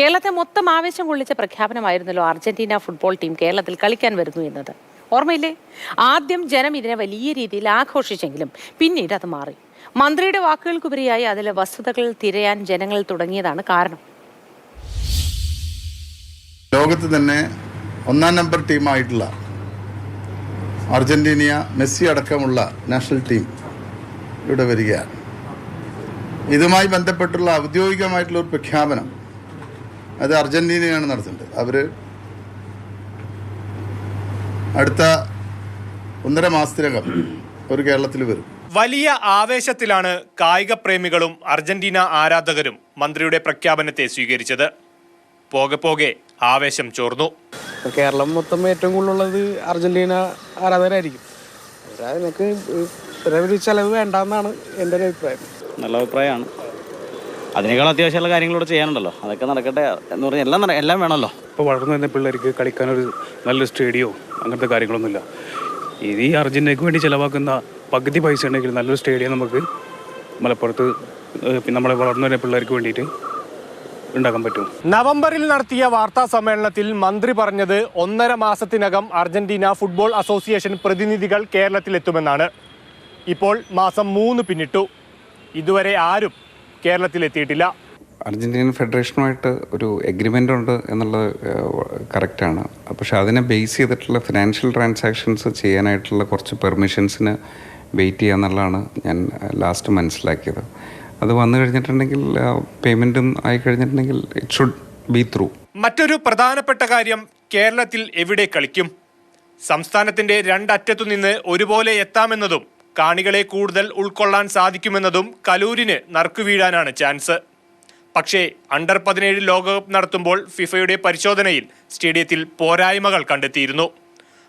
കേരളത്തെ മൊത്തം ആവേശം കൊള്ളിച്ച പ്രഖ്യാപനമായിരുന്നല്ലോ അർജന്റീന ഫുട്ബോൾ ടീം കേരളത്തിൽ കളിക്കാൻ വരുന്നു എന്നത്. ഓർമ്മയില്ലേ? ആദ്യം ജനം ഇതിനെ വലിയ രീതിയിൽ ആഘോഷിച്ചെങ്കിലും പിന്നീട് അത് മാറി. മന്ത്രിയുടെ വാക്കുകൾക്കുപരിയായി അതിലെ വസ്തുതകൾ തിരയാൻ ജനങ്ങൾ തുടങ്ങിയതാണ് കാരണം. ലോകത്ത് തന്നെ ഒന്നാം നമ്പർ ടീമായിട്ടുള്ള അർജന്റീന, മെസ്സി അടക്കമുള്ള നാഷണൽ ടീം ഇവിടെ വരികയാണ്. ഇതുമായി ബന്ധപ്പെട്ടുള്ള ഔദ്യോഗികമായിട്ടുള്ള ഒരു പ്രഖ്യാപനം അത് അർജന്റീനയാണ് നടത്തുന്നത്. അവർ അടുത്ത 1.5 മാസത്തിനകം ഒരു കേരളത്തിൽ വരും. വലിയ ആവേശത്തിലാണ് കായിക പ്രേമികളും അർജന്റീന ആരാധകരും മന്ത്രിയുടെ പ്രഖ്യാപനത്തെ സ്വീകരിച്ചത്. പോകെ പോകെ ആവേശം ചോർന്നു. കേരളം മൊത്തം ഏറ്റവും കൂടുതലുള്ളത് അർജന്റീന ആരാധകരായിരിക്കും. അതിനൊക്കെ ഒരു ചെലവ് വേണ്ടെന്നാണ് എൻ്റെ ഒരു അഭിപ്രായം. നല്ല അഭിപ്രായമാണ്. അതിനേക്കാൾ അത്യാവശ്യമുള്ള കാര്യങ്ങളൂടെ ചെയ്യാനുണ്ടല്ലോ, അതൊക്കെ നടക്കട്ടെ എന്ന് പറഞ്ഞാൽ എല്ലാം വേണമല്ലോ. ഇപ്പോൾ വളർന്നു വരുന്ന പിള്ളേർക്ക് കളിക്കാനൊരു നല്ലൊരു സ്റ്റേഡിയമോ അങ്ങനത്തെ കാര്യങ്ങളൊന്നുമില്ല. ഇത് ഈ അർജന്റീനയ്ക്ക് വേണ്ടി ചിലവാക്കുന്ന പകുതി പൈസ ഉണ്ടെങ്കിൽ നല്ലൊരു സ്റ്റേഡിയം നമുക്ക് മലപ്പുറത്ത് നമ്മളെ വളർന്നു വരുന്ന പിള്ളേർക്ക് വേണ്ടിയിട്ട് ഉണ്ടാക്കാൻ പറ്റും. നവംബറിൽ നടത്തിയ വാർത്താ സമ്മേളനത്തിൽ മന്ത്രി പറഞ്ഞത് 1.5 മാസത്തിനകം അർജന്റീന ഫുട്ബോൾ അസോസിയേഷൻ പ്രതിനിധികൾ കേരളത്തിലെത്തുമെന്നാണ്. ഇപ്പോൾ മാസം 3 പിന്നിട്ടു. ഇതുവരെ ആരും കേരളത്തിലെത്തിയിട്ടില്ല. അർജന്റീന ഫെഡറേഷനുമായിട്ട് ഒരു എഗ്രിമെൻ്റ് ഉണ്ട് എന്നുള്ളത് കറക്റ്റാണ്. പക്ഷെ അതിനെ ബേസ് ചെയ്തിട്ടുള്ള ഫിനാൻഷ്യൽ ട്രാൻസാക്ഷൻസ് ചെയ്യാനായിട്ടുള്ള കുറച്ച് പെർമിഷൻസിന് വെയിറ്റ് ചെയ്യുക എന്നുള്ളതാണ് ഞാൻ ലാസ്റ്റ് മനസ്സിലാക്കിയത്. അത് വന്നു കഴിഞ്ഞിട്ടുണ്ടെങ്കിൽ പേയ്മെൻറ്റും ആയി കഴിഞ്ഞിട്ടുണ്ടെങ്കിൽ ഇറ്റ് ഷുഡ് ബി ത്രൂ. മറ്റൊരു പ്രധാനപ്പെട്ട കാര്യം, കേരളത്തിൽ എവിടെ കളിക്കും? സംസ്ഥാനത്തിന്റെ 2 അറ്റത്തു നിന്ന് ഒരുപോലെ എത്താമെന്നതും കാണികളെ കൂടുതൽ ഉൾക്കൊള്ളാൻ സാധിക്കുമെന്നതും കലൂരിന് നറുക്കുവീഴാനാണ് ചാൻസ്. പക്ഷേ അണ്ടർ 17 ലോകകപ്പ് നടത്തുമ്പോൾ ഫിഫയുടെ പരിശോധനയിൽ സ്റ്റേഡിയത്തിൽ പോരായ്മകൾ കണ്ടെത്തിയിരുന്നു.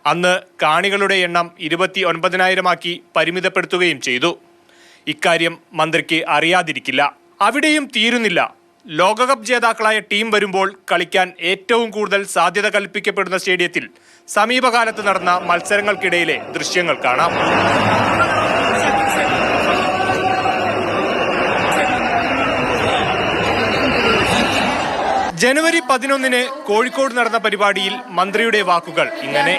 അന്ന് കാണികളുടെ എണ്ണം 29,000 പരിമിതപ്പെടുത്തുകയും ചെയ്തു. ഇക്കാര്യം മന്ത്രിക്ക് അറിയാതിരിക്കില്ല. അവിടെയും തീരുന്നില്ല. ലോകകപ്പ് ജേതാക്കളായ ടീം വരുമ്പോൾ കളിക്കാൻ ഏറ്റവും കൂടുതൽ സാധ്യത കൽപ്പിക്കപ്പെടുന്ന സ്റ്റേഡിയത്തിൽ സമീപകാലത്ത് നടന്ന മത്സരങ്ങൾക്കിടയിലെ ദൃശ്യങ്ങൾ കാണാം. ജനുവരി 11 കോഴിക്കോട് നടന്ന പരിപാടിയിൽ മന്ത്രിയുടെ വാക്കുകൾ ഇങ്ങനെ: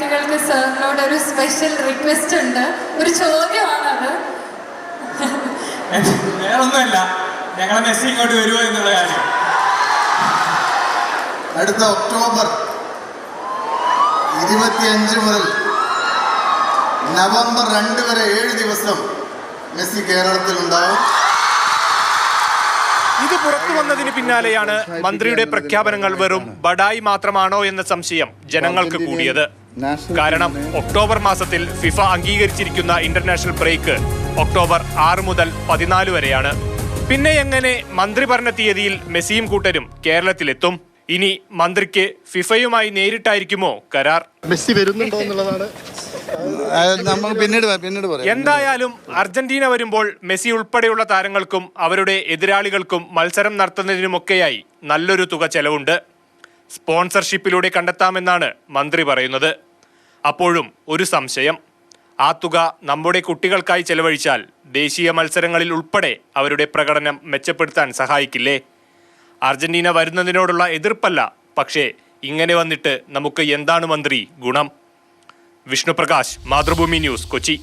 ഒരു സ്പെഷ്യൽ റിക്വസ്റ്റ് ഉണ്ട്, ഒരു ചോദ്യമാണത്. വേറൊന്നുമല്ല, ഞങ്ങളെ മെസ്സി ഇങ്ങോട്ട് വരുമോ എന്നുള്ള കാര്യം. അടുത്ത ഒക്ടോബർ 25 മുതൽ നവംബർ 2 വരെ 7 ദിവസം മെസ്സി കേരളത്തിലുണ്ടാവും. ഇത് പുറത്തു വന്നതിന് പിന്നാലെയാണ് മന്ത്രിയുടെ പ്രഖ്യാപനങ്ങൾ വെറും ബഡായി മാത്രമാണോ എന്ന സംശയം ജനങ്ങൾക്ക് കൂടിയത്. കാരണം ഒക്ടോബർ മാസത്തിൽ ഫിഫ അംഗീകരിച്ചിരിക്കുന്ന ഇന്റർനാഷണൽ ബ്രേക്ക് ഒക്ടോബർ 6 മുതൽ 14 വരെയാണ്. പിന്നെ എങ്ങനെ മന്ത്രി പറഞ്ഞ തീയതിയിൽ മെസ്സിയും കൂട്ടരും കേരളത്തിലെത്തും? ഇനി മന്ത്രിക്ക് ഫിഫയുമായി നേരിട്ടായിരിക്കുമോ കരാർ? മെസ്സി വരുന്നുണ്ടോ എന്നുള്ളതാണ് പിന്നീട് പറയാം. എന്തായാലും അർജന്റീന വരുമ്പോൾ മെസ്സി ഉൾപ്പെടെയുള്ള താരങ്ങൾക്കും അവരുടെ എതിരാളികൾക്കും മത്സരം നടത്തുന്നതിനുമൊക്കെയായി നല്ലൊരു തുക ചെലവുണ്ട്. സ്പോൺസർഷിപ്പിലൂടെ കണ്ടെത്താമെന്നാണ് മന്ത്രി പറയുന്നത്. അപ്പോഴും ഒരു സംശയം, ആ തുക നമ്മുടെ കുട്ടികൾക്കായി ചെലവഴിച്ചാൽ ദേശീയ മത്സരങ്ങളിൽ ഉൾപ്പെടെ അവരുടെ പ്രകടനം മെച്ചപ്പെടുത്താൻ സഹായിക്കില്ലേ? അർജന്റീന വരുന്നതിനോടുള്ള എതിർപ്പല്ല, പക്ഷേ ഇങ്ങനെ വന്നിട്ട് നമുക്ക് എന്താണ് മന്ത്രി ഗുണം? വിഷ്ണുപ്രകാശ്, മാതൃഭൂമി ന്യൂസ്, കൊച്ചി.